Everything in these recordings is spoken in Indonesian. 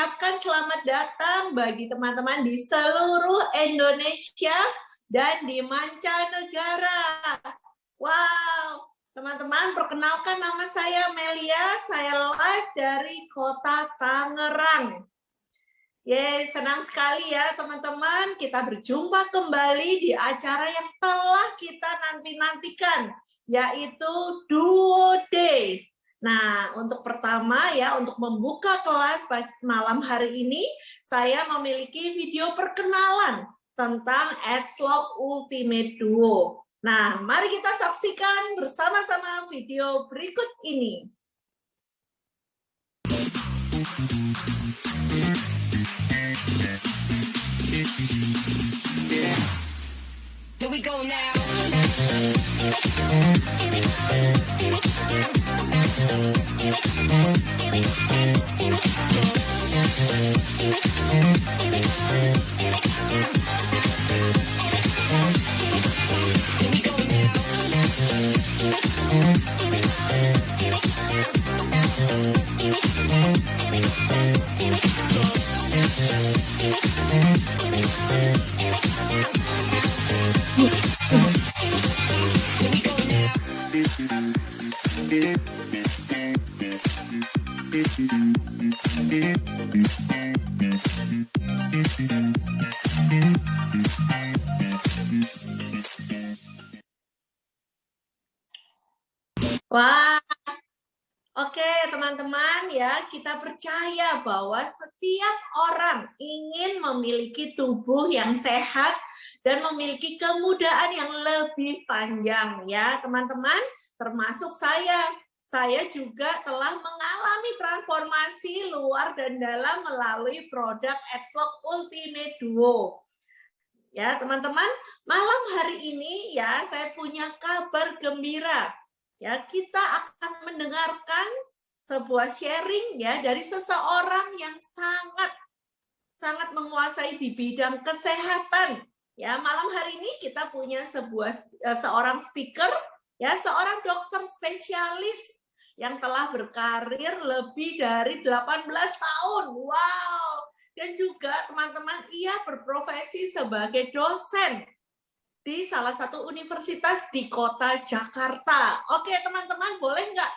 mengucapkan selamat datang bagi teman-teman di seluruh Indonesia dan di mancanegara. Wow, teman-teman, perkenalkan nama saya Melia, saya live dari kota Tangerang. Yeay, senang sekali ya teman-teman, kita berjumpa kembali di acara yang telah kita nanti-nantikan, yaitu Duo Day. Nah, untuk pertama ya, untuk membuka kelas malam hari ini, saya memiliki video perkenalan tentang Edgelog Ultimate Duo. Nah, mari kita saksikan bersama-sama video berikut ini. Here we go now. Wah, oke teman-teman ya, kita percaya bahwa setiap orang ingin memiliki tubuh yang sehat dan memiliki kemudahan yang lebih panjang ya teman-teman, termasuk saya. Saya juga telah mengalami transformasi luar dan dalam melalui produk Edgelog Ultimate Duo. Ya teman-teman, malam hari ini ya saya punya kabar gembira. Ya, kita akan mendengarkan sebuah sharing ya dari seseorang yang sangat menguasai di bidang kesehatan. Ya, malam hari ini kita punya seorang speaker ya, seorang dokter spesialis yang telah berkarir lebih dari 18 tahun. Wow. Dan juga teman-teman, ia berprofesi sebagai dosen di salah satu universitas di kota Jakarta. Oke teman-teman, boleh nggak?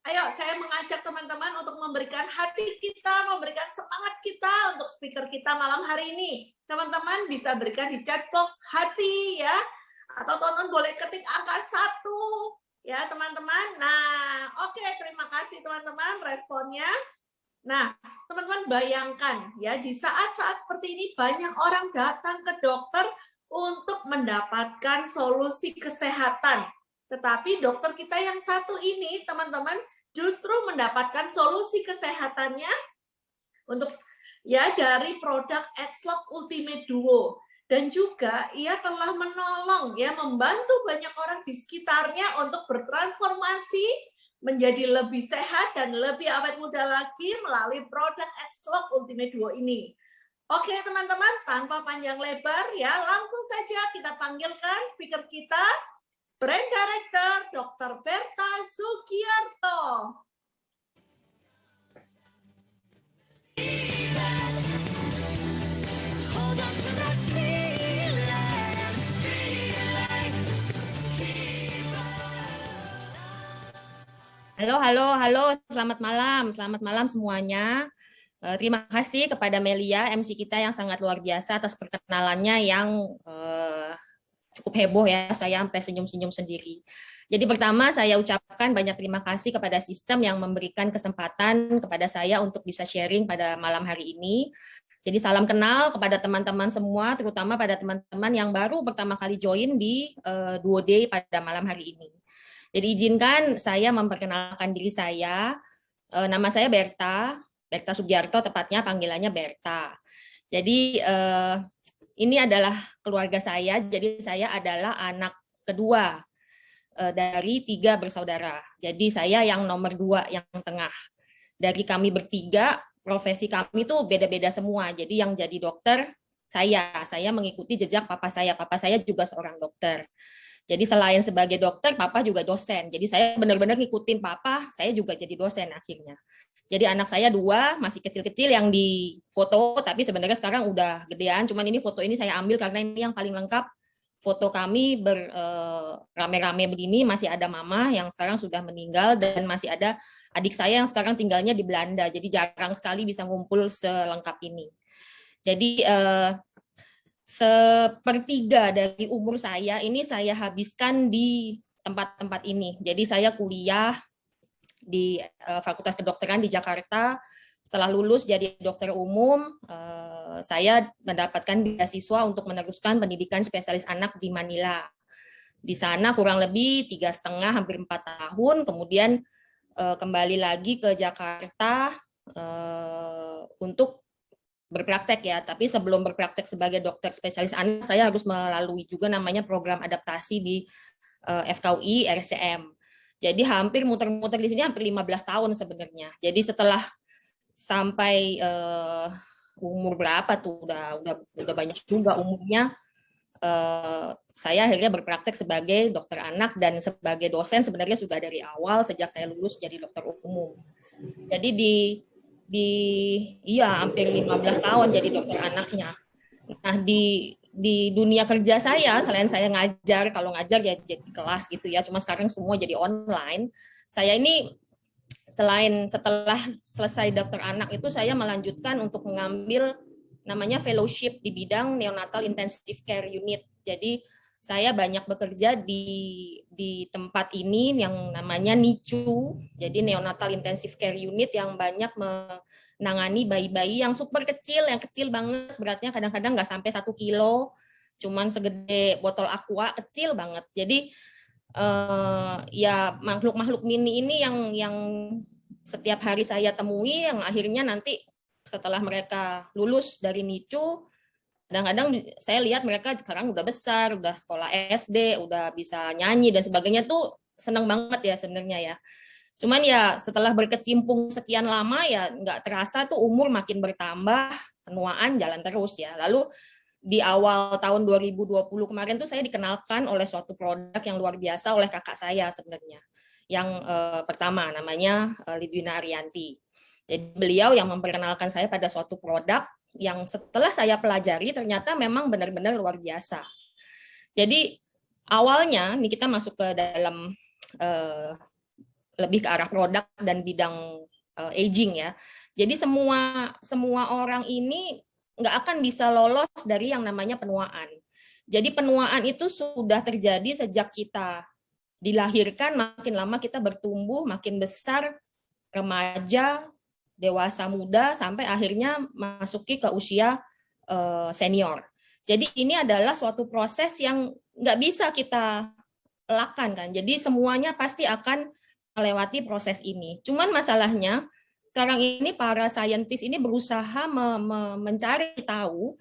Ayo saya mengajak teman-teman untuk memberikan hati kita, memberikan semangat kita untuk speaker kita malam hari ini. Teman-teman bisa berikan di chat box hati ya, atau teman-teman boleh ketik angka 1 ya teman-teman. Nah oke, terima kasih teman-teman responnya. Nah teman-teman bayangkan ya, di saat-saat seperti ini banyak orang datang ke dokter untuk mendapatkan solusi kesehatan. Tetapi dokter kita yang satu ini, teman-teman, justru mendapatkan solusi kesehatannya untuk ya dari produk Edgelog Ultimate Duo. Dan juga ia telah menolong ya, membantu banyak orang di sekitarnya untuk bertransformasi menjadi lebih sehat dan lebih awet muda lagi melalui produk Edgelog Ultimate Duo ini. Oke teman-teman, tanpa panjang lebar ya, langsung saja kita panggilkan speaker kita, Brand Director Dr. Berta Sugiarto. Halo, selamat malam semuanya. Terima kasih kepada Melia, MC kita yang sangat luar biasa atas perkenalannya yang cukup heboh ya, saya sampai senyum-senyum sendiri. Jadi pertama saya ucapkan banyak terima kasih kepada sistem yang memberikan kesempatan kepada saya untuk bisa sharing pada malam hari ini. Jadi salam kenal kepada teman-teman semua, terutama pada teman-teman yang baru pertama kali join di Duo Day pada malam hari ini. Jadi izinkan saya memperkenalkan diri saya. Nama saya Berta Sugiarto, tepatnya panggilannya Berta. Jadi ini adalah keluarga saya. Jadi saya adalah anak kedua dari 3 bersaudara. Jadi saya yang nomor 2, yang tengah. Dari kami bertiga, profesi kami tuh beda-beda semua. Jadi yang jadi dokter saya mengikuti jejak papa saya. Papa saya juga seorang dokter. Jadi selain sebagai dokter, papa juga dosen. Jadi saya benar-benar ngikutin papa, saya juga jadi dosen akhirnya. Jadi anak saya 2 masih kecil-kecil yang di foto, tapi sebenarnya sekarang udah gedean. Cuman ini foto ini saya ambil karena ini yang paling lengkap. Foto kami rame-rame begini, masih ada mama yang sekarang sudah meninggal dan masih ada adik saya yang sekarang tinggalnya di Belanda. Jadi jarang sekali bisa ngumpul selengkap ini. Jadi sepertiga dari umur saya ini saya habiskan di tempat-tempat ini. Jadi saya kuliah di Fakultas Kedokteran di Jakarta. Setelah lulus jadi dokter umum, saya mendapatkan beasiswa untuk meneruskan pendidikan spesialis anak di Manila. Di sana kurang lebih 3,5 hampir 4 tahun, kemudian kembali lagi ke Jakarta untuk berpraktek ya. Tapi sebelum berpraktek sebagai dokter spesialis anak, saya harus melalui juga namanya program adaptasi di FKUI RCM. Jadi hampir muter-muter di sini hampir 15 tahun sebenarnya. Jadi setelah sampai umur berapa tuh udah banyak juga umurnya, saya akhirnya berpraktek sebagai dokter anak dan sebagai dosen sebenarnya sudah dari awal sejak saya lulus jadi dokter umum. Jadi iya hampir 15 tahun jadi dokter anaknya. Nah, di dunia kerja saya, selain saya ngajar, kalau ngajar ya jadi kelas gitu ya, cuma sekarang semua jadi online. Saya ini selain setelah selesai dokter anak itu saya melanjutkan untuk mengambil namanya fellowship di bidang neonatal intensive care unit. Jadi saya banyak bekerja di tempat ini yang namanya NICU, jadi neonatal intensive care unit yang banyak menangani bayi-bayi yang super kecil, yang kecil banget, beratnya kadang-kadang nggak sampai 1 kilo, cuman segede botol aqua, kecil banget. Jadi ya makhluk-makhluk mini ini yang setiap hari saya temui, yang akhirnya nanti setelah mereka lulus dari NICU, kadang-kadang saya lihat mereka sekarang udah besar, udah sekolah SD, udah bisa nyanyi dan sebagainya, tuh seneng banget ya sebenarnya ya. Cuman ya setelah berkecimpung sekian lama ya nggak terasa tuh umur makin bertambah, penuaan jalan terus ya. Lalu di awal tahun 2020 kemarin tuh saya dikenalkan oleh suatu produk yang luar biasa oleh kakak saya sebenarnya. Yang pertama namanya Lidwina Arianti. Jadi beliau yang memperkenalkan saya pada suatu produk yang setelah saya pelajari ternyata memang benar-benar luar biasa. Jadi awalnya nih kita masuk ke dalam lebih ke arah produk dan bidang aging ya. Jadi semua orang ini nggak akan bisa lolos dari yang namanya penuaan. Jadi penuaan itu sudah terjadi sejak kita dilahirkan, makin lama kita bertumbuh, makin besar, remaja, dewasa muda, sampai akhirnya masuki ke usia senior. Jadi ini adalah suatu proses yang nggak bisa kita elakkan kan. Jadi semuanya pasti akan melewati proses ini. Cuman masalahnya sekarang ini para saintis ini berusaha mencari tahu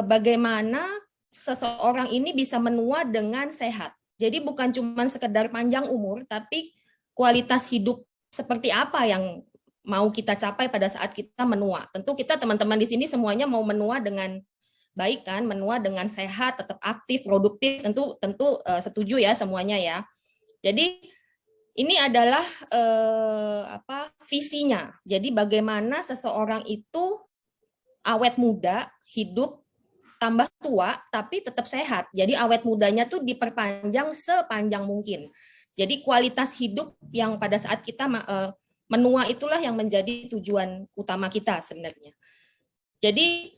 bagaimana seseorang ini bisa menua dengan sehat. Jadi bukan cuma sekedar panjang umur, tapi kualitas hidup seperti apa yang mau kita capai pada saat kita menua. Tentu kita teman-teman di sini semuanya mau menua dengan baik kan, menua dengan sehat, tetap aktif, produktif, tentu setuju ya semuanya ya. Jadi ini adalah visinya. Jadi bagaimana seseorang itu awet muda, hidup tambah tua tapi tetap sehat. Jadi awet mudanya tuh diperpanjang sepanjang mungkin. Jadi kualitas hidup yang pada saat kita menua itulah yang menjadi tujuan utama kita sebenarnya. Jadi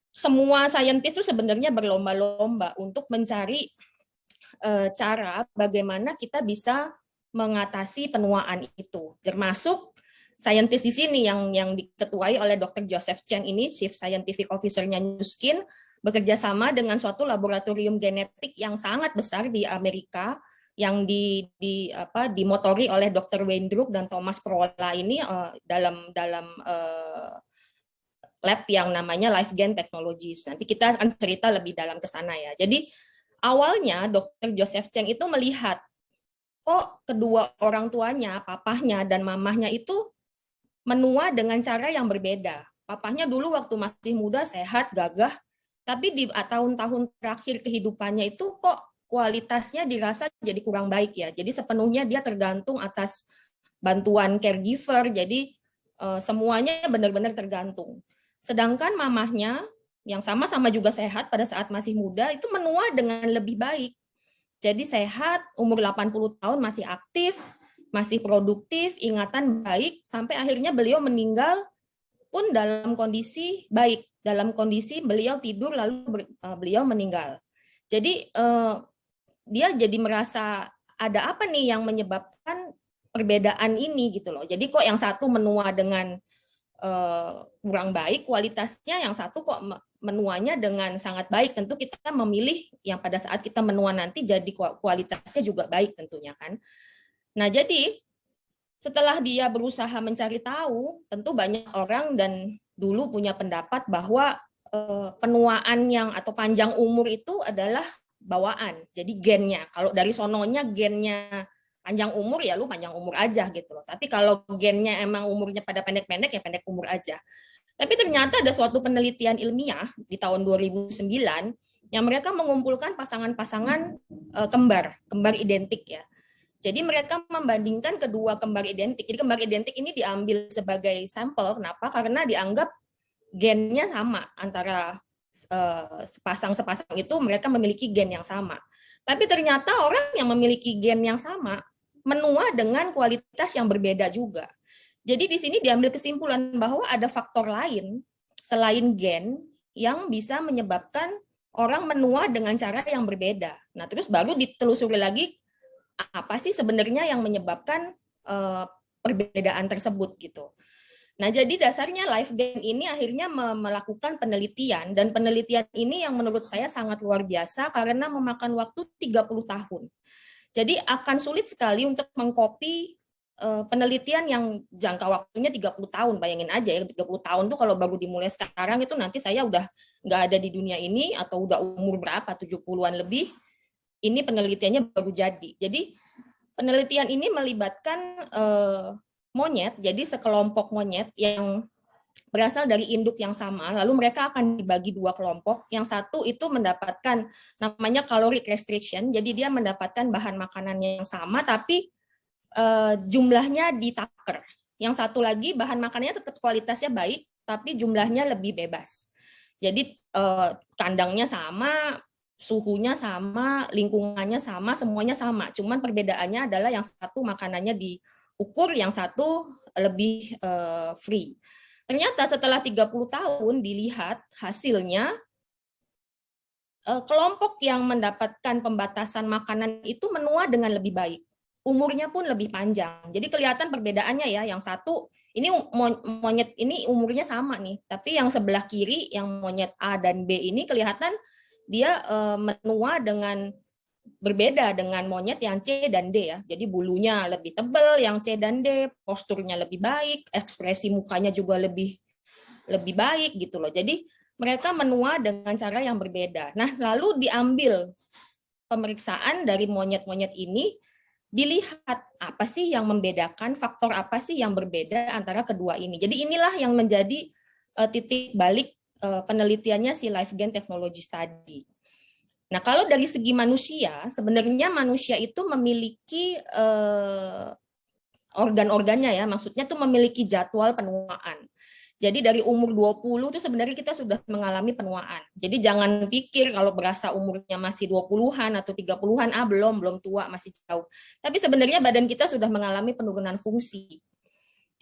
semua saintis itu sebenarnya berlomba-lomba untuk mencari cara bagaimana kita bisa mengatasi penuaan itu. Termasuk saintis di sini yang diketuai oleh Dr. Joseph Cheng ini, Chief Scientific Officer-nya Nu Skin, bekerja sama dengan suatu laboratorium genetik yang sangat besar di Amerika yang dimotori oleh Dr. Wayne Brook dan Thomas Prola ini dalam lab yang namanya LifeGain Technologies. Nanti kita akan cerita lebih dalam ke sana ya. Jadi awalnya Dr. Joseph Cheng itu melihat kok kedua orang tuanya, papahnya dan mamahnya itu menua dengan cara yang berbeda. Papahnya dulu waktu masih muda sehat, gagah, tapi di tahun-tahun terakhir kehidupannya itu kok kualitasnya dirasa jadi kurang baik ya. Jadi sepenuhnya dia tergantung atas bantuan caregiver. Jadi semuanya benar-benar tergantung. Sedangkan mamahnya yang sama-sama juga sehat pada saat masih muda itu menua dengan lebih baik. Jadi sehat, umur 80 tahun masih aktif, masih produktif, ingatan baik, sampai akhirnya beliau meninggal pun dalam kondisi baik, dalam kondisi beliau tidur lalu beliau meninggal. Jadi dia jadi merasa ada apa nih yang menyebabkan perbedaan ini gitu loh. Jadi kok yang satu menua dengan kurang baik kualitasnya, yang satu kok menuanya dengan sangat baik. Tentu kita memilih yang pada saat kita menua nanti jadi kualitasnya juga baik tentunya kan. Nah jadi setelah dia berusaha mencari tahu, tentu banyak orang dan dulu punya pendapat bahwa penuaan yang atau panjang umur itu adalah bawaan, jadi gennya. Kalau dari sononya gennya panjang umur ya lu panjang umur aja gitu loh. Tapi kalau gennya emang umurnya pada pendek-pendek ya pendek umur aja. Tapi ternyata ada suatu penelitian ilmiah di tahun 2009 yang mereka mengumpulkan pasangan-pasangan kembar identik ya. Jadi mereka membandingkan kedua kembar identik. Jadi kembar identik ini diambil sebagai sampel. Kenapa? Karena dianggap gennya sama antara sepasang itu, mereka memiliki gen yang sama. Tapi ternyata orang yang memiliki gen yang sama menua dengan kualitas yang berbeda juga. Jadi di sini diambil kesimpulan bahwa ada faktor lain selain gen yang bisa menyebabkan orang menua dengan cara yang berbeda. Nah, terus baru ditelusuri lagi apa sih sebenarnya yang menyebabkan perbedaan tersebut gitu. Nah, jadi dasarnya LifeGain ini akhirnya melakukan penelitian, dan penelitian ini yang menurut saya sangat luar biasa karena memakan waktu 30 tahun. Jadi akan sulit sekali untuk mengcopy penelitian yang jangka waktunya 30 tahun. Bayangin aja ya, 30 tahun tuh kalau baru dimulai sekarang itu nanti saya udah nggak ada di dunia ini atau udah umur berapa, 70-an lebih, ini penelitiannya baru jadi. Jadi penelitian ini melibatkan monyet, jadi sekelompok monyet yang berasal dari induk yang sama, lalu mereka akan dibagi dua kelompok. Yang satu itu mendapatkan namanya caloric restriction, jadi dia mendapatkan bahan makanan yang sama, tapi jumlahnya ditaker. Yang satu lagi bahan makanannya tetap kualitasnya baik, tapi jumlahnya lebih bebas. Jadi kandangnya sama, suhunya sama, lingkungannya sama, semuanya sama. Cuman perbedaannya adalah yang satu makanannya diukur, yang satu lebih free. Ternyata setelah 30 tahun dilihat hasilnya, kelompok yang mendapatkan pembatasan makanan itu menua dengan lebih baik. Umurnya pun lebih panjang. Jadi kelihatan perbedaannya ya, yang satu ini monyet ini umurnya sama nih, tapi yang sebelah kiri yang monyet A dan B ini kelihatan dia menua dengan berbeda dengan monyet yang C dan D ya. Jadi bulunya lebih tebal yang C dan D, posturnya lebih baik, ekspresi mukanya juga lebih baik gitu loh. Jadi mereka menua dengan cara yang berbeda. Nah, lalu diambil pemeriksaan dari monyet-monyet ini, dilihat apa sih yang membedakan, faktor apa sih yang berbeda antara kedua ini. Jadi inilah yang menjadi titik balik penelitiannya si LifeGain Technology Study. Nah, kalau dari segi manusia, sebenarnya manusia itu memiliki organ-organnya ya, maksudnya tuh memiliki jadwal penuaan. Jadi dari umur 20 itu sebenarnya kita sudah mengalami penuaan. Jadi jangan pikir kalau berasa umurnya masih 20-an atau 30-an, belum tua, masih jauh. Tapi sebenarnya badan kita sudah mengalami penurunan fungsi.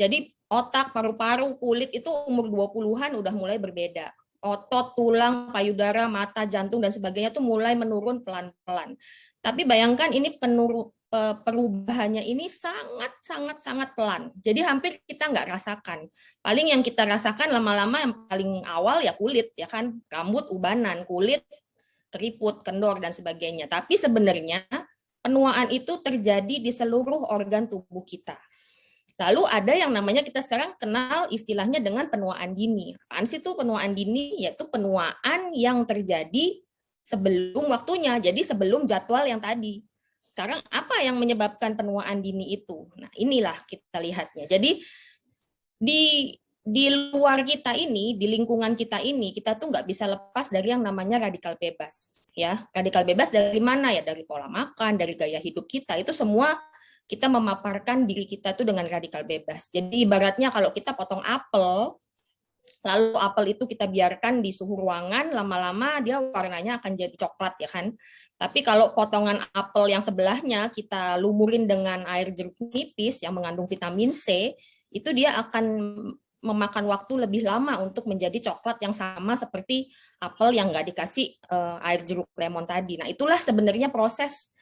Jadi otak, paru-paru, kulit itu umur 20-an udah mulai berbeda. Otot, tulang, payudara, mata, jantung, dan sebagainya itu mulai menurun pelan-pelan. Tapi bayangkan ini perubahannya ini sangat pelan. Jadi hampir kita nggak rasakan. Paling yang kita rasakan lama-lama yang paling awal ya kulit, ya kan, rambut ubanan, kulit keriput, kendor, dan sebagainya. Tapi sebenarnya penuaan itu terjadi di seluruh organ tubuh kita. Lalu ada yang namanya kita sekarang kenal istilahnya dengan penuaan dini. Apaan sih itu penuaan dini? Yaitu penuaan yang terjadi sebelum waktunya, jadi sebelum jadwal yang tadi. Sekarang apa yang menyebabkan penuaan dini itu? Nah, inilah kita lihatnya. Jadi di luar kita ini, di lingkungan kita ini, kita tuh nggak bisa lepas dari yang namanya radikal bebas. Ya, radikal bebas dari mana ya? Dari pola makan, dari gaya hidup kita. Itu semua kita memaparkan diri kita tuh dengan radikal bebas. Jadi ibaratnya kalau kita potong apel, lalu apel itu kita biarkan di suhu ruangan, lama-lama dia warnanya akan jadi coklat ya kan. Tapi kalau potongan apel yang sebelahnya kita lumurin dengan air jeruk nipis yang mengandung vitamin C, itu dia akan memakan waktu lebih lama untuk menjadi coklat yang sama seperti apel yang nggak dikasih air jeruk lemon tadi. Nah itulah sebenarnya proses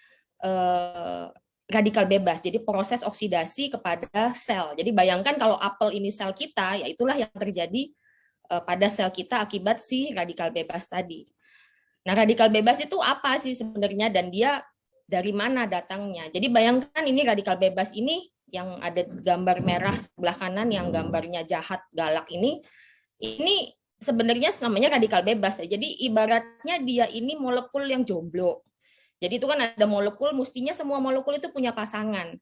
radikal bebas, jadi proses oksidasi kepada sel. Jadi bayangkan kalau apel ini sel kita, ya itulah yang terjadi pada sel kita akibat si radikal bebas tadi. Nah, radikal bebas itu apa sih sebenarnya dan dia dari mana datangnya? Jadi bayangkan ini radikal bebas ini yang ada gambar merah sebelah kanan yang gambarnya jahat galak ini sebenarnya namanya radikal bebas. Jadi ibaratnya dia ini molekul yang jomblo. Jadi itu kan ada molekul, mestinya semua molekul itu punya pasangan.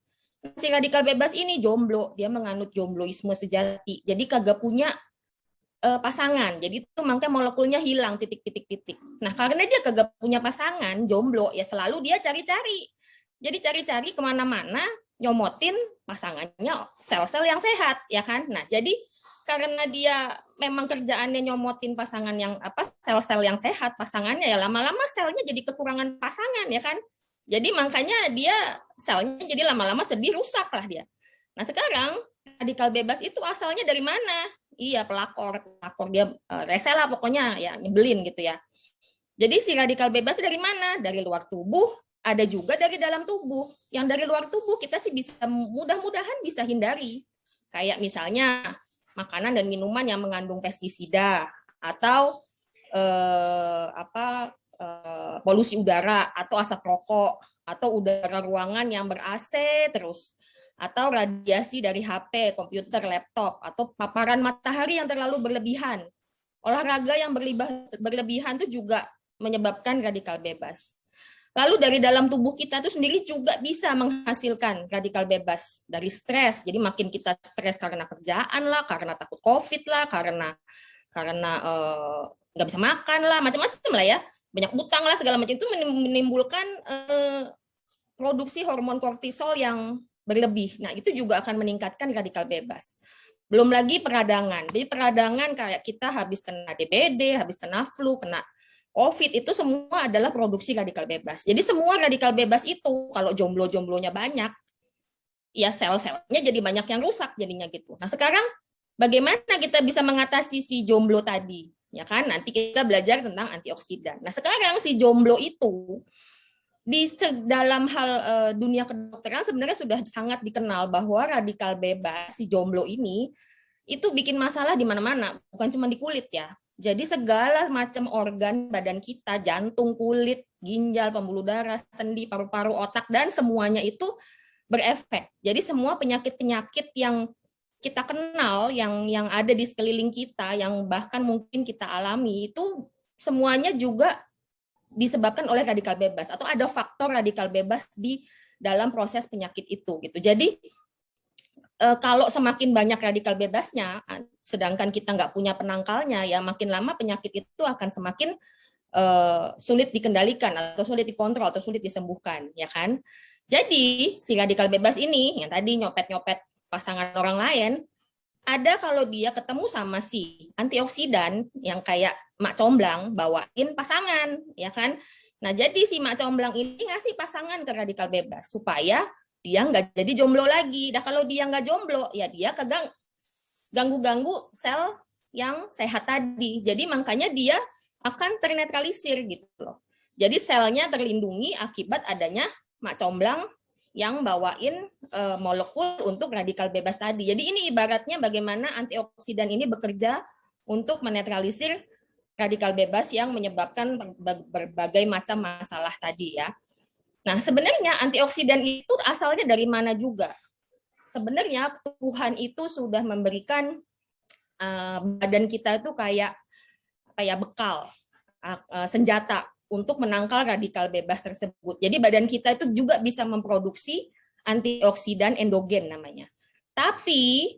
Si radikal bebas ini jomblo, dia menganut jombloisme sejati. Jadi kagak punya pasangan. Jadi itu makanya molekulnya hilang titik. Nah, karena dia kagak punya pasangan, jomblo, ya selalu dia cari-cari. Jadi cari-cari kemana-mana, nyomotin pasangannya sel-sel yang sehat, ya kan? Nah, jadi karena dia memang kerjaannya nyomotin pasangan yang sel-sel yang sehat pasangannya, ya lama-lama selnya jadi kekurangan pasangan ya kan. Jadi makanya dia selnya jadi lama-lama sedih, rusak lah dia. Nah sekarang radikal bebas itu asalnya dari mana? Iya pelakor dia rese lah pokoknya ya nyebelin gitu ya. Jadi si radikal bebas dari mana? Dari luar tubuh, ada juga dari dalam tubuh. Yang dari luar tubuh kita sih bisa mudah-mudahan bisa hindari. Kayak misalnya makanan dan minuman yang mengandung pestisida atau polusi udara atau asap rokok atau udara ruangan yang ber-AC terus atau radiasi dari HP, komputer, laptop atau paparan matahari yang terlalu berlebihan. Olahraga yang berlebihan itu juga menyebabkan radikal bebas. Lalu dari dalam tubuh kita itu sendiri juga bisa menghasilkan radikal bebas dari stres. Jadi makin kita stres karena kerjaan lah, karena takut COVID lah, karena nggak bisa makan lah, macam-macam lah ya, banyak utang lah segala macam itu menimbulkan produksi hormon kortisol yang berlebih. Nah itu juga akan meningkatkan radikal bebas. Belum lagi peradangan. Jadi peradangan kayak kita habis kena DBD, habis kena flu, kena COVID itu semua adalah produksi radikal bebas. Jadi semua radikal bebas itu kalau jomblo-jomblonya banyak, ya sel-selnya jadi banyak yang rusak jadinya gitu. Nah sekarang bagaimana kita bisa mengatasi si jomblo tadi? Ya kan nanti kita belajar tentang antioksidan. Nah sekarang si jomblo itu di dalam hal dunia kedokteran sebenarnya sudah sangat dikenal bahwa radikal bebas si jomblo ini itu bikin masalah di mana-mana, bukan cuma di kulit ya. Jadi segala macam organ badan kita, jantung, kulit, ginjal, pembuluh darah, sendi, paru-paru, otak, dan semuanya itu berefek. Jadi semua penyakit-penyakit yang kita kenal, yang ada di sekeliling kita, yang bahkan mungkin kita alami, itu semuanya juga disebabkan oleh radikal bebas, atau ada faktor radikal bebas di dalam proses penyakit itu. Gitu. Jadi kalau semakin banyak radikal bebasnya, sedangkan kita nggak punya penangkalnya, ya makin lama penyakit itu akan semakin sulit dikendalikan atau sulit dikontrol atau sulit disembuhkan, ya kan? Jadi si radikal bebas ini yang tadi nyopet-nyopet pasangan orang lain, ada kalau dia ketemu sama si antioksidan yang kayak mak comblang bawain pasangan, ya kan? Nah jadi si mak comblang ini ngasih pasangan ke radikal bebas supaya dia nggak jadi jomblo lagi. Nah kalau dia nggak jomblo, ya dia kagak ganggu-ganggu sel yang sehat tadi. Jadi makanya dia akan ternetralisir gitu loh. Jadi selnya terlindungi akibat adanya mak comblang yang bawain molekul untuk radikal bebas tadi. Jadi ini ibaratnya bagaimana antioksidan ini bekerja untuk menetralisir radikal bebas yang menyebabkan berbagai macam masalah tadi ya. Nah, sebenarnya antioksidan itu asalnya dari mana juga? Sebenarnya Tuhan itu sudah memberikan badan kita itu kayak bekal, senjata untuk menangkal radikal bebas tersebut. Jadi badan kita itu juga bisa memproduksi antioksidan endogen namanya. Tapi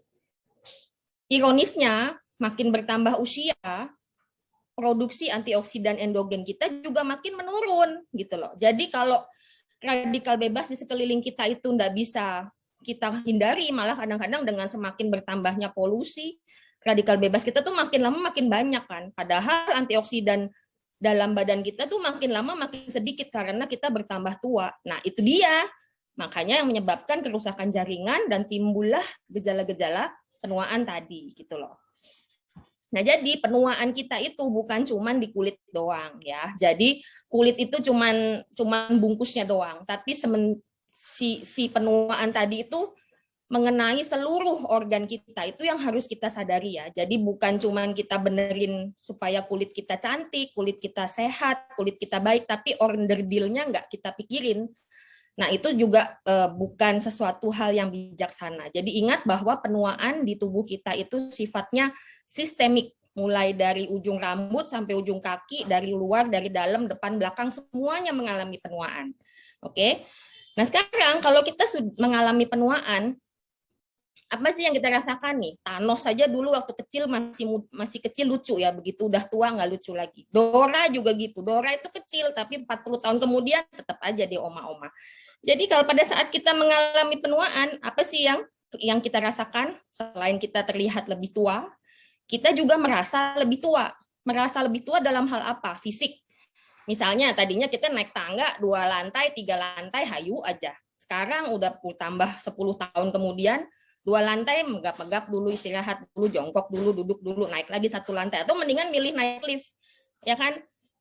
ironisnya makin bertambah usia, produksi antioksidan endogen kita juga makin menurun gitu loh. Jadi kalau radikal bebas di sekeliling kita itu nggak bisa kita hindari, malah kadang-kadang dengan semakin bertambahnya polusi, radikal bebas kita tuh makin lama makin banyak kan. Padahal antioksidan dalam badan kita tuh makin lama makin sedikit karena kita bertambah tua. Nah, itu dia. Makanya yang menyebabkan kerusakan jaringan dan timbullah gejala-gejala penuaan tadi gitu loh. Nah, jadi penuaan kita itu bukan cuman di kulit doang ya. Jadi kulit itu cuman bungkusnya doang, tapi si penuaan tadi itu mengenai seluruh organ kita, itu yang harus kita sadari ya. Jadi bukan cuman kita benerin supaya kulit kita cantik, kulit kita sehat, kulit kita baik, tapi onderdilnya nggak kita pikirin. Nah, itu juga bukan sesuatu hal yang bijaksana. Jadi ingat bahwa penuaan di tubuh kita itu sifatnya sistemik, mulai dari ujung rambut sampai ujung kaki, dari luar, dari dalam, depan, belakang, semuanya mengalami penuaan. Oke. Nah, sekarang kalau kita mengalami penuaan, apa sih yang kita rasakan nih? Thanos saja dulu waktu kecil masih kecil lucu ya, begitu udah tua nggak lucu lagi. Dora juga gitu. Dora itu kecil tapi 40 tahun kemudian tetap aja dia oma-oma. Jadi kalau pada saat kita mengalami penuaan, apa sih yang kita rasakan? Selain kita terlihat lebih tua, kita juga merasa lebih tua. Merasa lebih tua dalam hal apa? Fisik. Misalnya tadinya kita naik tangga 2 lantai, 3 lantai, hayu aja. Sekarang udah tambah 10 tahun kemudian, 2 lantai megap-megap dulu, istirahat dulu, jongkok dulu, duduk dulu, naik lagi 1 lantai. Atau mendingan milih naik lift, ya kan?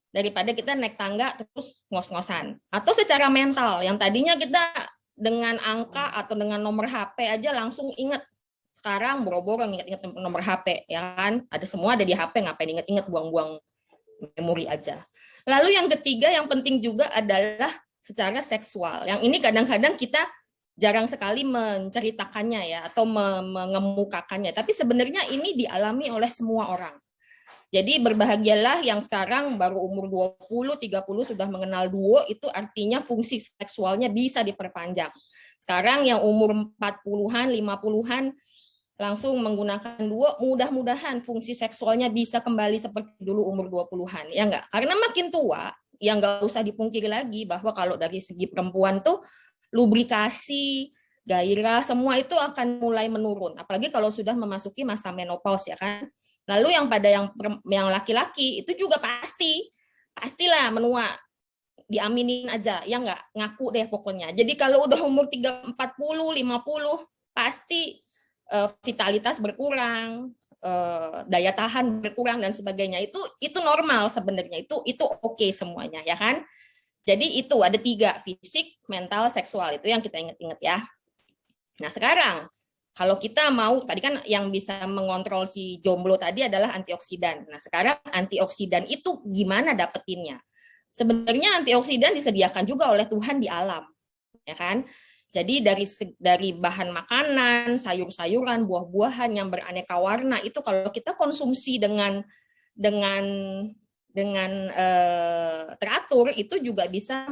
Daripada kita naik tangga terus ngos-ngosan. Atau secara mental, yang tadinya kita dengan angka atau dengan nomor HP aja langsung ingat. Sekarang boro-boro ingat-ingat nomor HP, ya kan? Ada semua ada di HP, ngapain ingat-ingat, buang-buang memori aja. Lalu yang ketiga yang penting juga adalah secara seksual. Yang ini kadang-kadang kita jarang sekali menceritakannya ya, atau mengemukakannya. Tapi sebenarnya ini dialami oleh semua orang. Jadi berbahagialah yang sekarang baru umur 20-30 sudah mengenal duo, itu artinya fungsi seksualnya bisa diperpanjang. Sekarang yang umur 40-an, 50-an langsung menggunakan duo, mudah-mudahan fungsi seksualnya bisa kembali seperti dulu umur 20-an, ya enggak? Karena makin tua, ya enggak usah dipungkiri lagi bahwa kalau dari segi perempuan tuh lubrikasi, gairah, semua itu akan mulai menurun. Apalagi kalau sudah memasuki masa menopause, ya kan? Lalu yang laki-laki itu juga pastilah menua, diaminin aja, ya enggak, ngaku deh pokoknya. Jadi kalau udah umur 40, 50 pasti vitalitas berkurang, daya tahan berkurang dan sebagainya. Itu normal sebenarnya, itu oke semuanya, ya kan? Jadi itu ada 3, fisik, mental, seksual, itu yang kita ingat-ingat ya. Nah, sekarang kalau kita mau, tadi kan yang bisa mengontrol si jomblo tadi adalah antioksidan. Nah, sekarang antioksidan itu gimana dapetinnya? Sebenarnya antioksidan disediakan juga oleh Tuhan di alam, ya kan? Jadi dari bahan makanan, sayur-sayuran, buah-buahan yang beraneka warna itu kalau kita konsumsi dengan teratur, itu juga bisa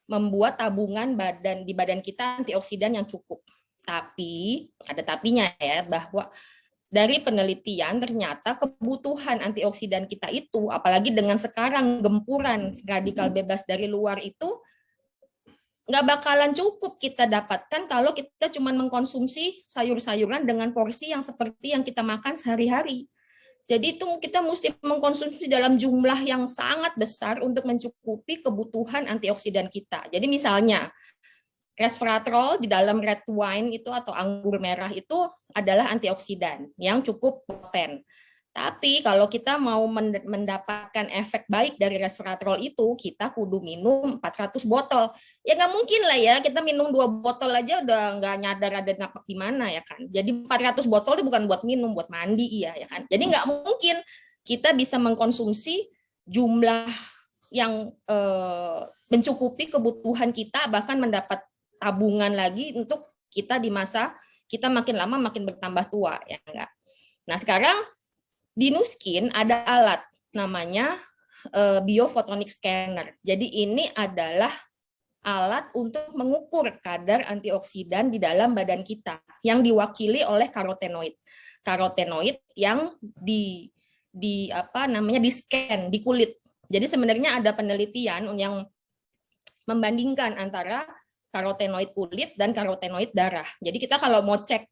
membuat tabungan di badan kita antioksidan yang cukup. Tapi ada tapinya ya, bahwa dari penelitian ternyata kebutuhan antioksidan kita itu, apalagi dengan sekarang gempuran radikal bebas dari luar itu, nggak bakalan cukup kita dapatkan kalau kita cuma mengkonsumsi sayur-sayuran dengan porsi yang seperti yang kita makan sehari-hari. Jadi itu kita mesti mengkonsumsi dalam jumlah yang sangat besar untuk mencukupi kebutuhan antioksidan kita. Jadi misalnya resveratrol di dalam red wine itu atau anggur merah itu adalah antioksidan yang cukup poten. Tapi kalau kita mau mendapatkan efek baik dari resveratrol itu, kita kudu minum 400 botol. Ya nggak mungkin lah ya, kita minum 2 botol aja udah nggak nyadar ada napak di mana ya kan. Jadi 400 botol itu bukan buat minum, buat mandi ya kan. Jadi nggak mungkin kita bisa mengkonsumsi jumlah yang mencukupi kebutuhan kita, bahkan mendapat tabungan lagi untuk kita di masa kita makin lama makin bertambah tua ya enggak. Nah, sekarang di Nuskin ada alat namanya biophotonic scanner. Jadi ini adalah alat untuk mengukur kadar antioksidan di dalam badan kita yang diwakili oleh karotenoid. Karotenoid yang di scan di kulit. Jadi sebenarnya ada penelitian yang membandingkan antara karotenoid kulit dan karotenoid darah. Jadi kita kalau mau cek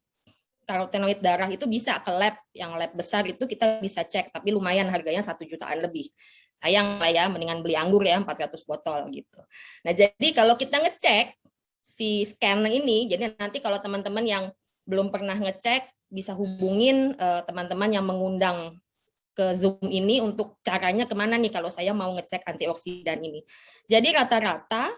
karotenoid darah itu bisa ke lab, yang lab besar itu kita bisa cek, tapi lumayan harganya 1 jutaan lebih. Sayang lah ya, mendingan beli anggur ya 400 botol gitu. Nah jadi kalau kita ngecek si scan ini, jadi nanti kalau teman-teman yang belum pernah ngecek bisa hubungin teman-teman yang mengundang ke Zoom ini untuk caranya kemana nih kalau saya mau ngecek antioksidan ini. Jadi rata-rata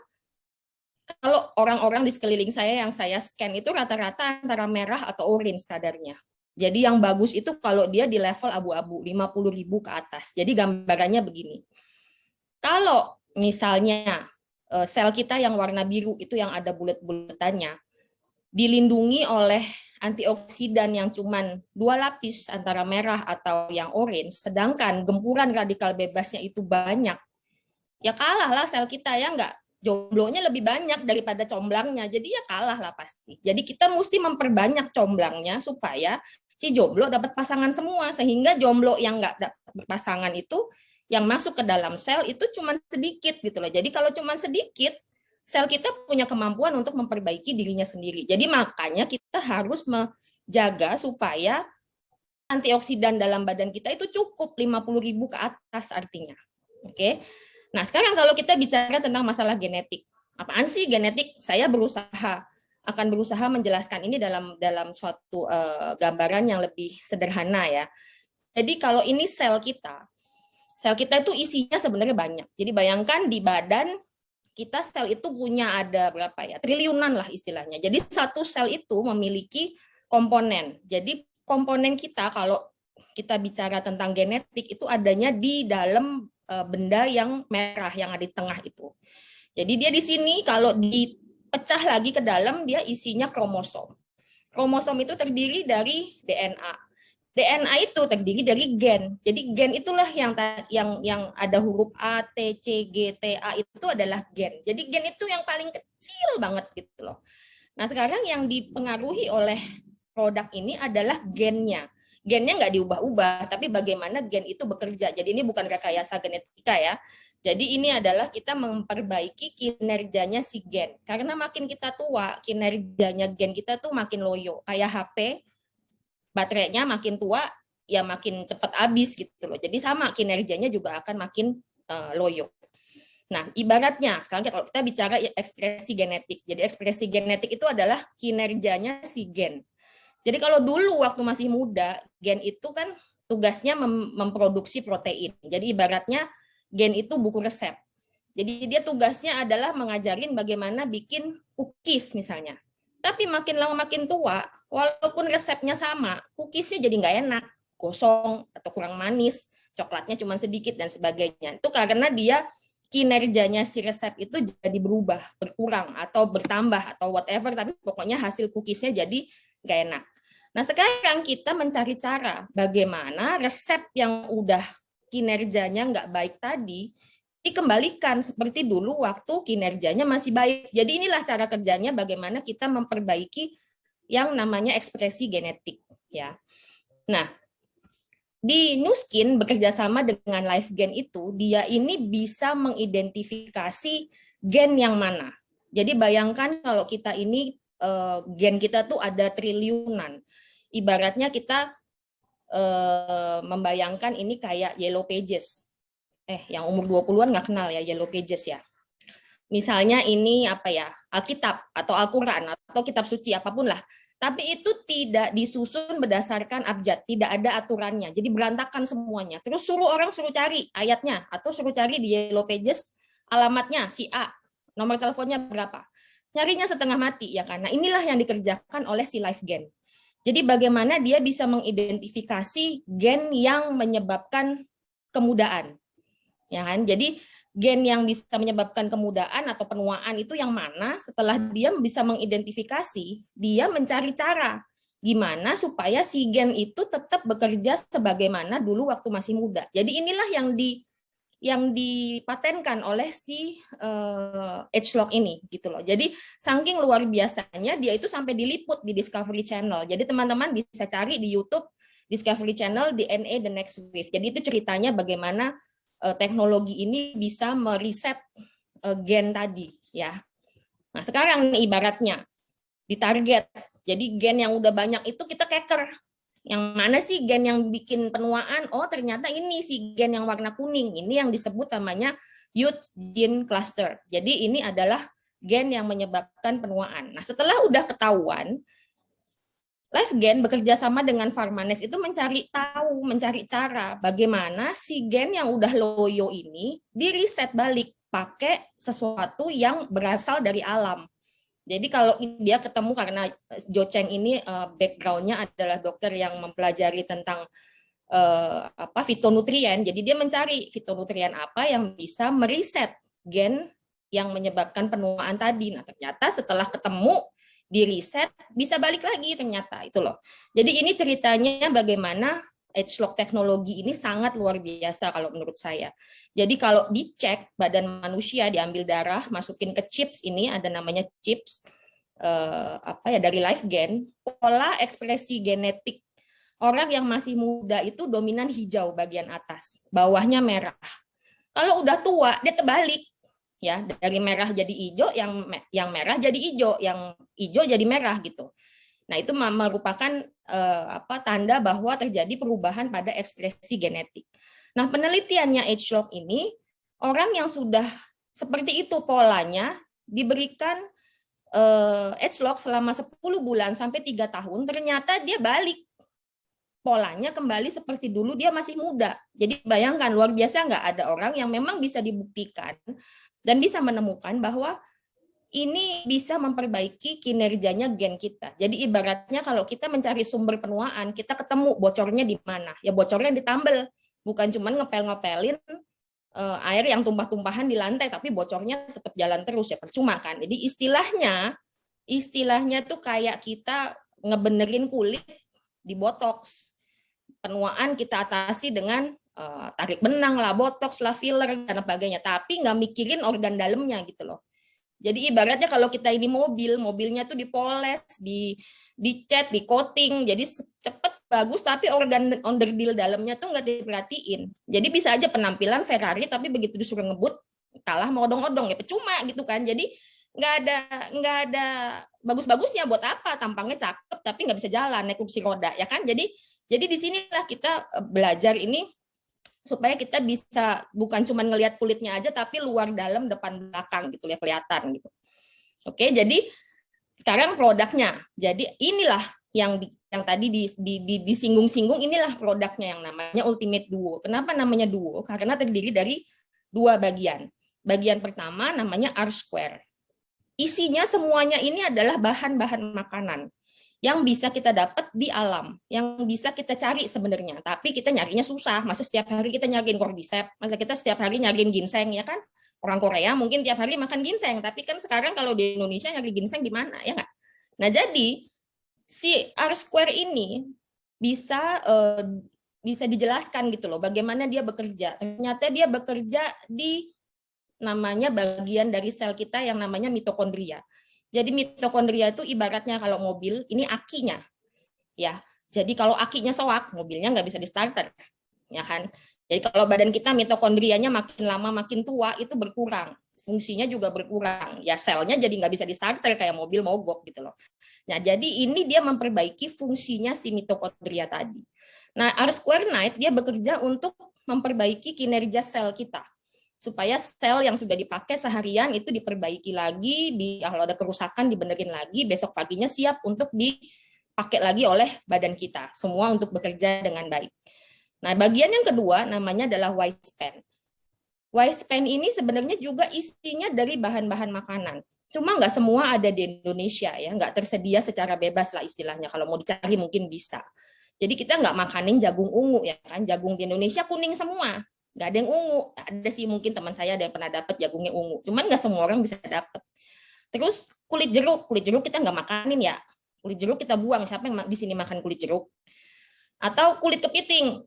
kalau orang-orang di sekeliling saya yang saya scan itu rata-rata antara merah atau orange kadarnya. Jadi yang bagus itu kalau dia di level abu-abu 50.000 ke atas. Jadi gambarannya begini. Kalau misalnya sel kita yang warna biru itu yang ada bulet-buletannya dilindungi oleh antioksidan yang cuman 2 lapis antara merah atau yang orange, sedangkan gempuran radikal bebasnya itu banyak, ya kalah lah sel kita ya nggak, jomblonya lebih banyak daripada comblangnya, jadi ya kalah lah pasti. Jadi kita mesti memperbanyak comblangnya supaya si jomblo dapat pasangan semua, sehingga jomblo yang nggak dapat pasangan itu yang masuk ke dalam sel itu cuman sedikit gitu loh. Jadi kalau cuman sedikit, sel kita punya kemampuan untuk memperbaiki dirinya sendiri. Jadi makanya kita harus menjaga supaya antioksidan dalam badan kita itu cukup 50.000 ke atas artinya. Oke. Nah, sekarang kalau kita bicara tentang masalah genetik. Apaan sih genetik? Saya akan berusaha menjelaskan ini dalam suatu gambaran yang lebih sederhana ya. Jadi kalau ini sel kita itu isinya sebenarnya banyak. Jadi bayangkan di badan kita sel itu punya ada berapa ya, triliunan lah istilahnya. Jadi satu sel itu memiliki komponen. Jadi komponen kita kalau kita bicara tentang genetik itu adanya di dalam benda yang merah yang ada di tengah itu. Jadi dia di sini kalau dipecah lagi ke dalam dia isinya kromosom. Kromosom itu terdiri dari DNA. DNA itu terdiri dari gen. Jadi gen itulah yang ada huruf A, T, C, G, T, A itu adalah gen. Jadi gen itu yang paling kecil banget gitu loh. Nah sekarang yang dipengaruhi oleh produk ini adalah gennya. Gennya nggak diubah-ubah, tapi bagaimana gen itu bekerja. Jadi ini bukan rekayasa genetika ya. Jadi ini adalah kita memperbaiki kinerjanya si gen. Karena makin kita tua, kinerjanya gen kita tuh makin loyo. Kayak HP, baterainya makin tua ya makin cepat habis gitu loh. Jadi sama kinerjanya juga akan makin loyo. Nah, ibaratnya sekarang kalau kita bicara ekspresi genetik. Jadi ekspresi genetik itu adalah kinerjanya si gen. Jadi kalau dulu waktu masih muda, gen itu kan tugasnya memproduksi protein. Jadi ibaratnya gen itu buku resep. Jadi dia tugasnya adalah mengajarin bagaimana bikin cookies misalnya. Tapi makin lama makin tua, walaupun resepnya sama, cookiesnya jadi nggak enak, gosong atau kurang manis, coklatnya cuma sedikit dan sebagainya. Itu karena dia kinerjanya si resep itu jadi berubah, berkurang atau bertambah atau whatever, tapi pokoknya hasil cookiesnya jadi nggak enak. Nah sekarang kita mencari cara bagaimana resep yang udah kinerjanya nggak baik tadi dikembalikan seperti dulu waktu kinerjanya masih baik. Jadi inilah cara kerjanya bagaimana kita memperbaiki yang namanya ekspresi genetik ya. Nah, di Nuskin bekerja sama dengan LiveGen itu dia ini bisa mengidentifikasi gen yang mana. Jadi bayangkan kalau kita ini gen kita tuh ada triliunan. Ibaratnya kita membayangkan ini kayak Yellow Pages. Yang umur 20-an nggak kenal ya Yellow Pages ya. Misalnya ini apa ya, Alkitab atau Al-Quran atau kitab suci apapun lah. Tapi itu tidak disusun berdasarkan abjad, tidak ada aturannya. Jadi berantakan semuanya. Terus suruh cari ayatnya atau suruh cari di Yellow Pages alamatnya si A, nomor teleponnya berapa. Nyarinya setengah mati ya karena inilah yang dikerjakan oleh si LiveGen. Jadi bagaimana dia bisa mengidentifikasi gen yang menyebabkan kemudaan. Ya kan? Jadi gen yang bisa menyebabkan kemudaan atau penuaan itu yang mana? Setelah dia bisa mengidentifikasi, dia mencari cara gimana supaya si gen itu tetap bekerja sebagaimana dulu waktu masih muda. Jadi inilah yang dipatenkan oleh si Agelock ini gitu loh. Jadi saking luar biasanya dia itu sampai diliput di Discovery Channel. Jadi teman-teman bisa cari di YouTube Discovery Channel DNA The Next Wave. Jadi itu ceritanya bagaimana teknologi ini bisa meriset gen tadi ya. Nah, sekarang nih ibaratnya ditarget. Jadi gen yang udah banyak itu kita keker. Yang mana sih gen yang bikin penuaan? Oh, ternyata ini si gen yang warna kuning. Ini yang disebut namanya youth gene cluster. Jadi ini adalah gen yang menyebabkan penuaan. Nah, setelah udah ketahuan, LiveGen bekerja sama dengan Pharmanex itu mencari cara bagaimana si gen yang udah loyo ini di-reset balik pakai sesuatu yang berasal dari alam. Jadi kalau dia ketemu, karena Jo Cheng ini background-nya adalah dokter yang mempelajari tentang fitonutrien, jadi dia mencari fitonutrien apa yang bisa mereset gen yang menyebabkan penuaan tadi. Nah, ternyata setelah ketemu di reset bisa balik lagi ternyata itu loh. Jadi ini ceritanya bagaimana Agelock teknologi ini sangat luar biasa kalau menurut saya. Jadi kalau dicek badan manusia, diambil darah, masukin ke chips, ini ada namanya chips dari LiveGen, pola ekspresi genetik orang yang masih muda itu dominan hijau bagian atas, bawahnya merah. Kalau udah tua dia terbalik. Ya, dari merah jadi hijau, yang merah jadi hijau, yang hijau jadi merah gitu. Nah, itu merupakan tanda bahwa terjadi perubahan pada ekspresi genetik. Nah, penelitiannya Agelock ini, orang yang sudah seperti itu polanya diberikan Agelock selama 10 bulan sampai 3 tahun, ternyata dia balik. Polanya kembali seperti dulu, dia masih muda. Jadi bayangkan, luar biasa nggak, ada orang yang memang bisa dibuktikan dan bisa menemukan bahwa ini bisa memperbaiki kinerjanya gen kita. Jadi ibaratnya kalau kita mencari sumber penuaan, kita ketemu bocornya di mana. Ya bocornya ditambal, bukan cuma ngepel-ngepelin air yang tumpah-tumpahan di lantai, tapi bocornya tetap jalan terus, ya percuma kan. Jadi istilahnya tuh kayak kita ngebenerin kulit di botox. Penuaan kita atasi dengan tarik benang lah, botox lah, filler dan sebagainya, tapi nggak mikirin organ dalamnya gitu loh. Jadi ibaratnya kalau kita ini mobilnya tuh dipoles, dicat, di coating, jadi cepet bagus, tapi organ onderdil dalamnya tuh nggak diperhatiin. Jadi bisa aja penampilan Ferrari, tapi begitu disuruh ngebut kalah mau odong-odong, ya percuma gitu kan. Jadi nggak ada bagus-bagusnya, buat apa tampangnya cakep tapi nggak bisa jalan, naik kursi roda ya kan. Jadi di sinilah kita belajar ini supaya kita bisa bukan cuma ngelihat kulitnya aja, tapi luar dalam depan belakang gitu ya, kelihatan gitu. Oke, jadi sekarang produknya. Jadi inilah yang tadi disinggung-singgung, inilah produknya yang namanya Ultimate Duo. Kenapa namanya Duo? Karena terdiri dari 2 bagian. Bagian pertama namanya R-Square. Isinya semuanya ini adalah bahan-bahan makanan yang bisa kita dapat di alam, yang bisa kita cari sebenarnya, tapi kita nyarinya susah. Masa setiap hari kita nyariin cordyceps, masa kita setiap hari nyariin ginseng, ya kan? Orang Korea mungkin tiap hari makan ginseng, tapi kan sekarang kalau di Indonesia nyari ginseng di mana, ya nggak? Nah, jadi si R-Square ini bisa dijelaskan gitu loh, bagaimana dia bekerja. Ternyata dia bekerja di namanya bagian dari sel kita yang namanya mitokondria. Jadi mitokondria itu ibaratnya kalau mobil, ini akinya. Ya. Jadi kalau akinya soak, mobilnya nggak bisa di starter. Ya kan? Jadi kalau badan kita mitokondrianya makin lama makin tua, itu berkurang. Fungsinya juga berkurang. Ya selnya jadi nggak bisa di starter kayak mobil mogok gitu loh. Nah, jadi ini dia memperbaiki fungsinya si mitokondria tadi. Nah, R-Square Night dia bekerja untuk memperbaiki kinerja sel kita, supaya sel yang sudah dipakai seharian itu diperbaiki lagi, kalau ada kerusakan dibenerin lagi, besok paginya siap untuk dipakai lagi oleh badan kita, semua untuk bekerja dengan baik. Nah, bagian yang kedua namanya adalah Wispan. Wispan ini sebenarnya juga isinya dari bahan-bahan makanan. Cuma nggak semua ada di Indonesia, ya, nggak tersedia secara bebas lah istilahnya. Kalau mau dicari mungkin bisa. Jadi kita nggak makanin jagung ungu, ya kan? Jagung di Indonesia kuning semua. Nggak ada yang ungu, ada sih mungkin teman saya ada yang pernah dapat jagungnya ungu, cuman nggak semua orang bisa dapat. Terus kulit jeruk kita nggak makanin ya, kulit jeruk kita buang, siapa yang di sini makan kulit jeruk? Atau kulit kepiting,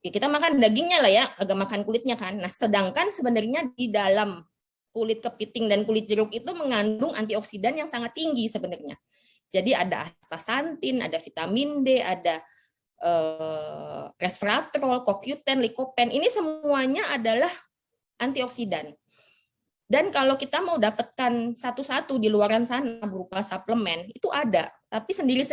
ya kita makan dagingnya lah ya, agak makan kulitnya kan. Nah, sedangkan sebenarnya di dalam kulit kepiting dan kulit jeruk itu mengandung antioksidan yang sangat tinggi sebenarnya. Jadi ada astaxanthin, ada vitamin D, ada resveratrol, CoQ10, lycopene, ini semuanya adalah antioksidan. Dan kalau kita mau dapatkan satu-satu di luaran sana berupa suplemen, itu ada, tapi sendiri,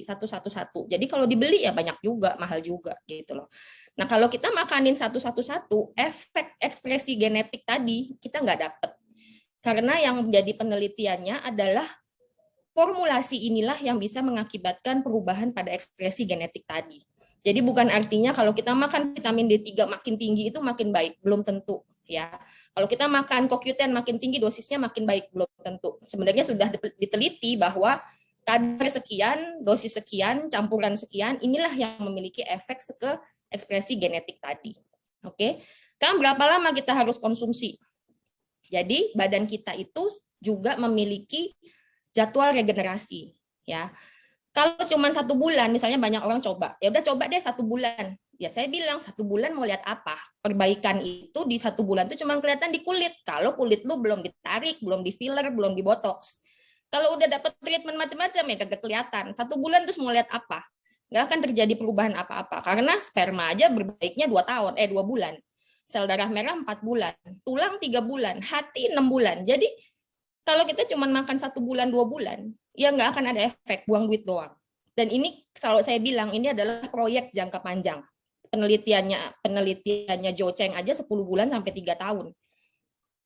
satu-satu. Jadi kalau dibeli ya banyak juga, mahal juga gitu loh. Nah kalau kita makanin satu-satu, efek ekspresi genetik tadi kita nggak dapat. Karena yang menjadi penelitiannya adalah formulasi inilah yang bisa mengakibatkan perubahan pada ekspresi genetik tadi. Jadi bukan artinya kalau kita makan vitamin D3 makin tinggi itu makin baik, belum tentu ya. Kalau kita makan CoQ10 makin tinggi dosisnya makin baik, belum tentu. Sebenarnya sudah diteliti bahwa kadar sekian, dosis sekian, campuran sekian, inilah yang memiliki efek ke ekspresi genetik tadi. Oke. Sekarang berapa lama kita harus konsumsi? Jadi badan kita itu juga memiliki jadwal regenerasi ya. Kalau cuma 1 bulan, misalnya banyak orang coba, ya udah coba deh 1 bulan. Ya saya bilang 1 bulan mau lihat apa? Perbaikan itu di 1 bulan itu cuma kelihatan di kulit. Kalau kulit lu belum ditarik, belum di filler, belum di botox. Kalau udah dapat treatment macam-macam ya kagak kelihatan. 1 bulan terus mau lihat apa? Nggak akan terjadi perubahan apa-apa. Karena sperma aja berbaiknya 2 bulan. Sel darah merah 4 bulan, tulang 3 bulan, hati 6 bulan. Jadi kalau kita cuma makan 1 bulan, 2 bulan, ya nggak akan ada efek, buang duit doang. Dan ini kalau saya bilang ini adalah proyek jangka panjang. Penelitiannya Joe Cheng aja 10 bulan sampai 3 tahun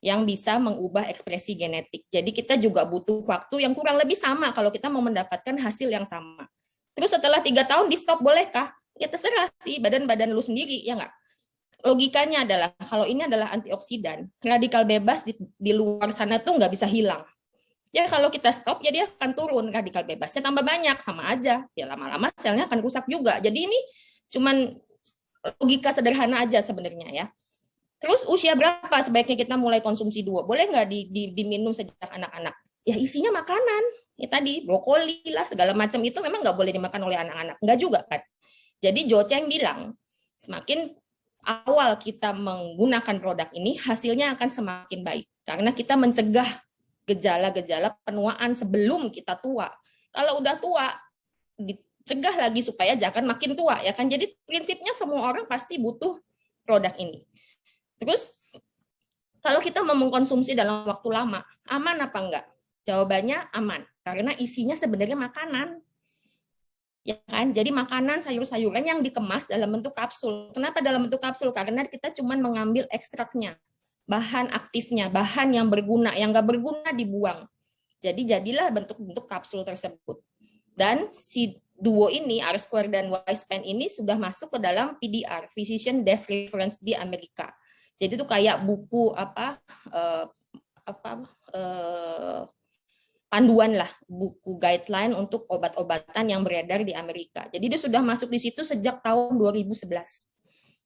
yang bisa mengubah ekspresi genetik. Jadi kita juga butuh waktu yang kurang lebih sama kalau kita mau mendapatkan hasil yang sama. Terus setelah 3 tahun di stop bolehkah? Ya terserah sih badan-badan lu sendiri, ya nggak? Logikanya adalah kalau ini adalah antioksidan, radikal bebas di luar sana tuh nggak bisa hilang. Ya kalau kita stop, ya dia akan turun radikal bebasnya tambah banyak, sama aja. Ya lama-lama selnya akan rusak juga. Jadi ini cuman logika sederhana aja sebenarnya ya. Terus usia berapa sebaiknya kita mulai konsumsi duo? Boleh nggak diminum sejak anak-anak? Ya isinya makanan. Ya tadi brokoli lah segala macam itu memang nggak boleh dimakan oleh anak-anak. Nggak juga kan. Jadi Joe Cheng bilang semakin awal kita menggunakan produk ini, hasilnya akan semakin baik. Karena kita mencegah gejala-gejala penuaan sebelum kita tua. Kalau udah tua, dicegah lagi supaya jangan makin tua. Ya kan? Jadi prinsipnya semua orang pasti butuh produk ini. Terus, kalau kita mau mengkonsumsi dalam waktu lama, aman apa enggak? Jawabannya aman. Karena isinya sebenarnya makanan. Ya kan, jadi makanan sayur-sayuran yang dikemas dalam bentuk kapsul. Kenapa dalam bentuk kapsul? Karena kita cuma mengambil ekstraknya, bahan aktifnya, bahan yang berguna, yang nggak berguna dibuang. Jadi jadilah bentuk-bentuk kapsul tersebut. Dan si duo ini, R-Square dan Y-Span ini sudah masuk ke dalam PDR, Physician Desk Reference di Amerika. Jadi itu kayak buku panduan lah, buku guideline untuk obat-obatan yang beredar di Amerika. Jadi dia sudah masuk di situ sejak tahun 2011.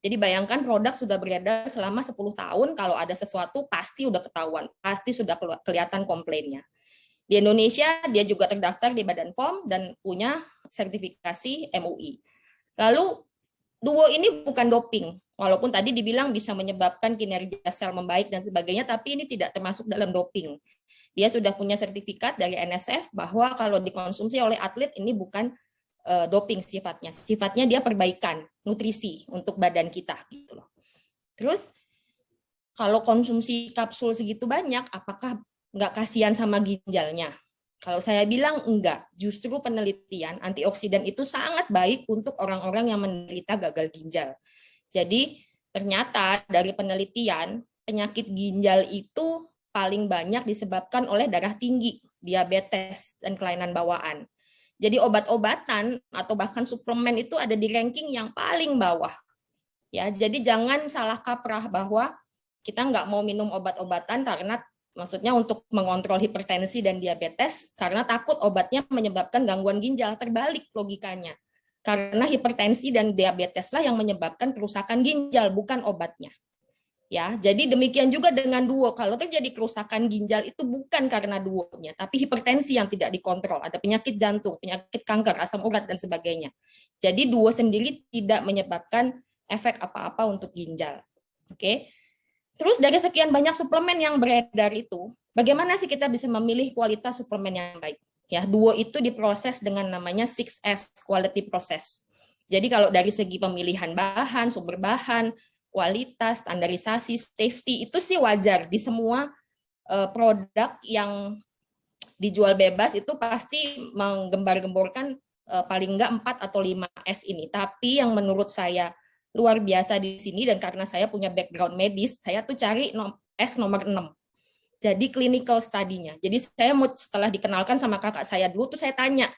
Jadi bayangkan produk sudah beredar selama 10 tahun, kalau ada sesuatu pasti udah ketahuan, pasti sudah kelihatan komplainnya. Di Indonesia dia juga terdaftar di Badan POM dan punya sertifikasi MUI. Lalu duo ini bukan doping, walaupun tadi dibilang bisa menyebabkan kinerja sel membaik dan sebagainya, tapi ini tidak termasuk dalam doping. Dia sudah punya sertifikat dari NSF bahwa kalau dikonsumsi oleh atlet ini bukan doping sifatnya. Sifatnya dia perbaikan nutrisi untuk badan kita gitu loh. Terus kalau konsumsi kapsul segitu banyak, apakah nggak kasihan sama ginjalnya? Kalau saya bilang enggak, justru penelitian antioksidan itu sangat baik untuk orang-orang yang menderita gagal ginjal. Jadi ternyata dari penelitian penyakit ginjal itu paling banyak disebabkan oleh darah tinggi, diabetes, dan kelainan bawaan. Jadi obat-obatan atau bahkan suplemen itu ada di ranking yang paling bawah. Ya, jadi jangan salah kaprah bahwa kita nggak mau minum obat-obatan karena maksudnya untuk mengontrol hipertensi dan diabetes karena takut obatnya menyebabkan gangguan ginjal. Terbalik logikanya. Karena hipertensi dan diabetes lah yang menyebabkan kerusakan ginjal, bukan obatnya. Ya, jadi demikian juga dengan duo. Kalau terjadi kerusakan ginjal itu bukan karena duonya, tapi hipertensi yang tidak dikontrol. Ada penyakit jantung, penyakit kanker, asam urat dan sebagainya. Jadi duo sendiri tidak menyebabkan efek apa-apa untuk ginjal. Oke. Terus dari sekian banyak suplemen yang beredar itu, bagaimana sih kita bisa memilih kualitas suplemen yang baik? Ya, duo itu diproses dengan namanya 6S quality process. Jadi kalau dari segi pemilihan bahan, sumber bahan, kualitas, standarisasi, safety itu sih wajar di semua produk yang dijual bebas itu pasti menggembar-gemborkan paling enggak 4 atau 5 S ini. Tapi yang menurut saya luar biasa di sini, dan karena saya punya background medis, saya tuh cari S nomor 6. Jadi clinical study-nya. Jadi saya setelah dikenalkan sama kakak saya dulu tuh saya tanya,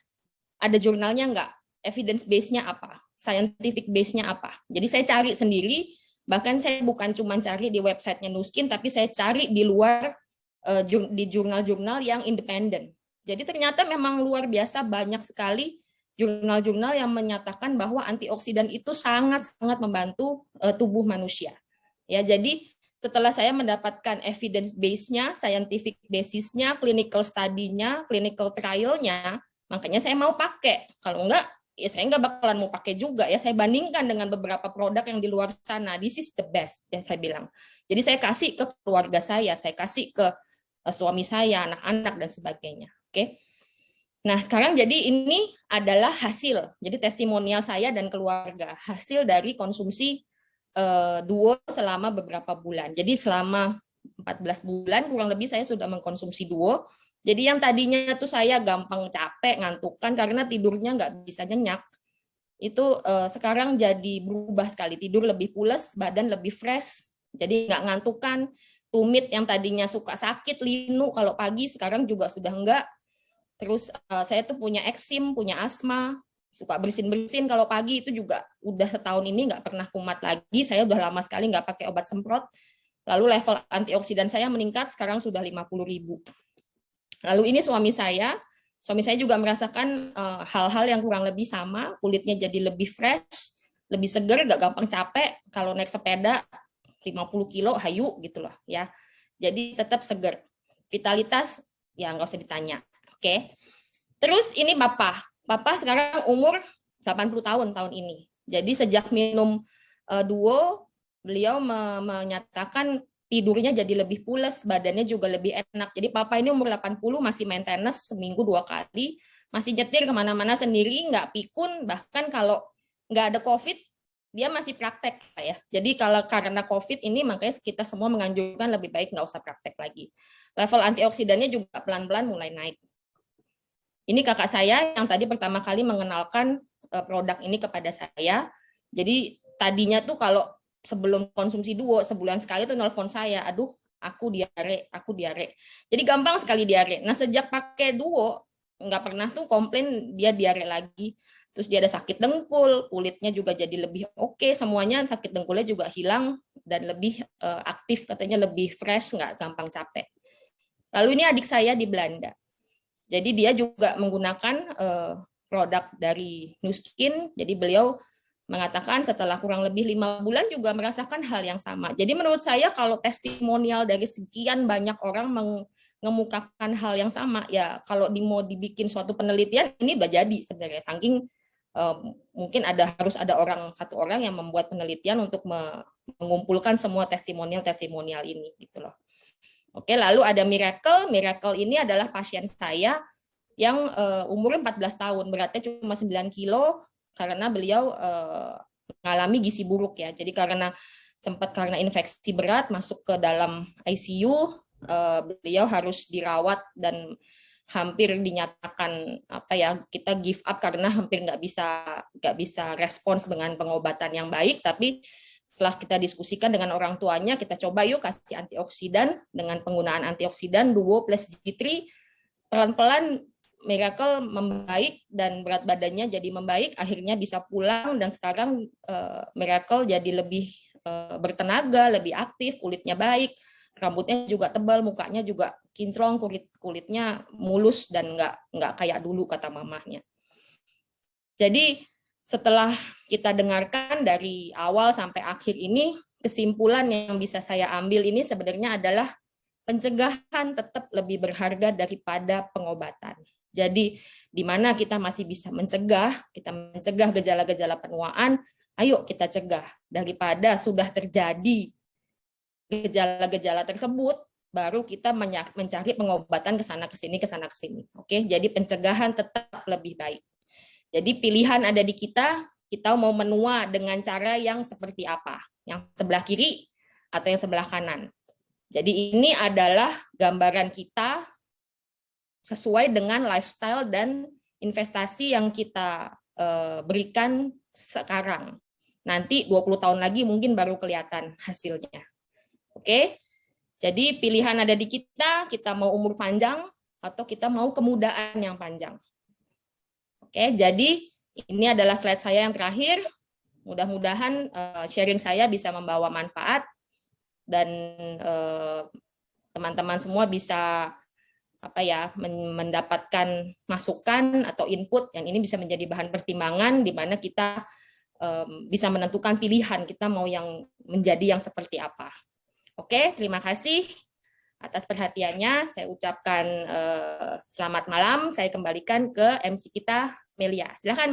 ada jurnalnya enggak? Evidence base-nya apa? Scientific base-nya apa? Jadi saya cari sendiri, bahkan saya bukan cuma cari di website-nya Nuskin, tapi saya cari di luar, di jurnal-jurnal yang independen. Jadi ternyata memang luar biasa banyak sekali jurnal-jurnal yang menyatakan bahwa antioksidan itu sangat-sangat membantu tubuh manusia. Ya, jadi setelah saya mendapatkan evidence base-nya, scientific basis-nya, clinical study-nya, clinical trial-nya, makanya saya mau pakai. Kalau enggak, ya saya nggak bakalan mau pakai juga. Ya, saya bandingkan dengan beberapa produk yang di luar sana. This is the best, ya saya bilang. Jadi saya kasih ke keluarga saya kasih ke suami saya, anak-anak, dan sebagainya. Oke. Nah, sekarang jadi ini adalah hasil. Jadi testimonial saya dan keluarga. Hasil dari konsumsi Duo selama beberapa bulan. Jadi selama 14 bulan kurang lebih saya sudah mengkonsumsi Duo. Jadi yang tadinya tuh saya gampang capek, ngantukan karena tidurnya nggak bisa nyenyak, itu sekarang jadi berubah sekali. Tidur lebih pules, badan lebih fresh, jadi nggak ngantukan. Tumit yang tadinya suka sakit, linu kalau pagi, sekarang juga sudah enggak. Terus saya tuh punya eksim, punya asma, suka bersin-bersin kalau pagi, itu juga udah setahun ini nggak pernah kumat lagi. Saya udah lama sekali nggak pakai obat semprot. Lalu level antioksidan saya meningkat, sekarang sudah 50.000. Lalu ini suami saya juga merasakan hal-hal yang kurang lebih sama, kulitnya jadi lebih fresh, lebih segar, nggak gampang capek. Kalau naik sepeda 50 kilo hayu gitu loh ya. Jadi tetap segar. Vitalitas ya nggak usah ditanya. Oke. Terus ini Bapak sekarang umur 80 tahun ini. Jadi sejak minum Duo, beliau menyatakan tidurnya jadi lebih pules, badannya juga lebih enak. Jadi Papa ini umur 80 masih maintenance seminggu 2 kali, masih nyetir kemana-mana sendiri, nggak pikun, bahkan kalau nggak ada COVID, dia masih praktek ya. Jadi kalau karena COVID ini makanya kita semua menganjurkan lebih baik nggak usah praktek lagi. Level antioksidannya juga pelan-pelan mulai naik. Ini kakak saya yang tadi pertama kali mengenalkan produk ini kepada saya. Jadi tadinya tuh kalau sebelum konsumsi Duo sebulan sekali tuh nelpon saya, aduh aku diare. Jadi gampang sekali diare. Nah sejak pakai Duo nggak pernah tuh komplain dia diare lagi. Terus dia ada sakit dengkul, kulitnya juga jadi lebih oke, semuanya sakit dengkulnya juga hilang dan lebih aktif, katanya lebih fresh, nggak gampang capek. Lalu ini adik saya di Belanda. Jadi dia juga menggunakan produk dari Nuskin, jadi beliau mengatakan setelah kurang lebih 5 bulan juga merasakan hal yang sama. Jadi menurut saya kalau testimonial dari sekian banyak orang mengemukakan hal yang sama, ya kalau mau dibikin suatu penelitian, ini udah jadi sebenarnya. Saking mungkin harus ada satu orang yang membuat penelitian untuk mengumpulkan semua testimonial ini gitu loh. Oke, lalu ada Miracle. Miracle ini adalah pasien saya yang umurnya 14 tahun, beratnya cuma 9 kilo karena beliau mengalami gizi buruk ya. Jadi karena infeksi berat masuk ke dalam ICU, beliau harus dirawat dan hampir dinyatakan kita give up karena hampir nggak bisa respons dengan pengobatan yang baik. Tapi setelah kita diskusikan dengan orang tuanya, kita coba yuk kasih antioksidan dengan penggunaan antioksidan Duo plus G3, pelan-pelan Miracle membaik dan berat badannya jadi membaik, akhirnya bisa pulang dan sekarang Miracle jadi lebih bertenaga, lebih aktif, kulitnya baik, rambutnya juga tebal, mukanya juga kinclong, kulitnya mulus dan nggak kayak dulu kata mamahnya. Jadi setelah kita dengarkan dari awal sampai akhir ini, kesimpulan yang bisa saya ambil ini sebenarnya adalah pencegahan tetap lebih berharga daripada pengobatan. Jadi di mana kita masih bisa mencegah gejala-gejala penuaan, ayo kita cegah daripada sudah terjadi gejala-gejala tersebut, baru kita mencari pengobatan ke sana ke sini. Oke, jadi pencegahan tetap lebih baik. Jadi pilihan ada di kita mau menua dengan cara yang seperti apa, yang sebelah kiri atau yang sebelah kanan. Jadi ini adalah gambaran kita sesuai dengan lifestyle dan investasi yang kita berikan sekarang. Nanti 20 tahun lagi mungkin baru kelihatan hasilnya. Oke? Jadi pilihan ada di kita mau umur panjang atau kita mau kemudahan yang panjang. Oke, jadi ini adalah slide saya yang terakhir. Mudah-mudahan sharing saya bisa membawa manfaat dan teman-teman semua bisa mendapatkan masukan atau input yang ini bisa menjadi bahan pertimbangan di mana kita bisa menentukan pilihan kita mau yang menjadi yang seperti apa. Oke, terima kasih atas perhatiannya. Saya ucapkan selamat malam. Saya kembalikan ke MC kita, Melia. Silakan.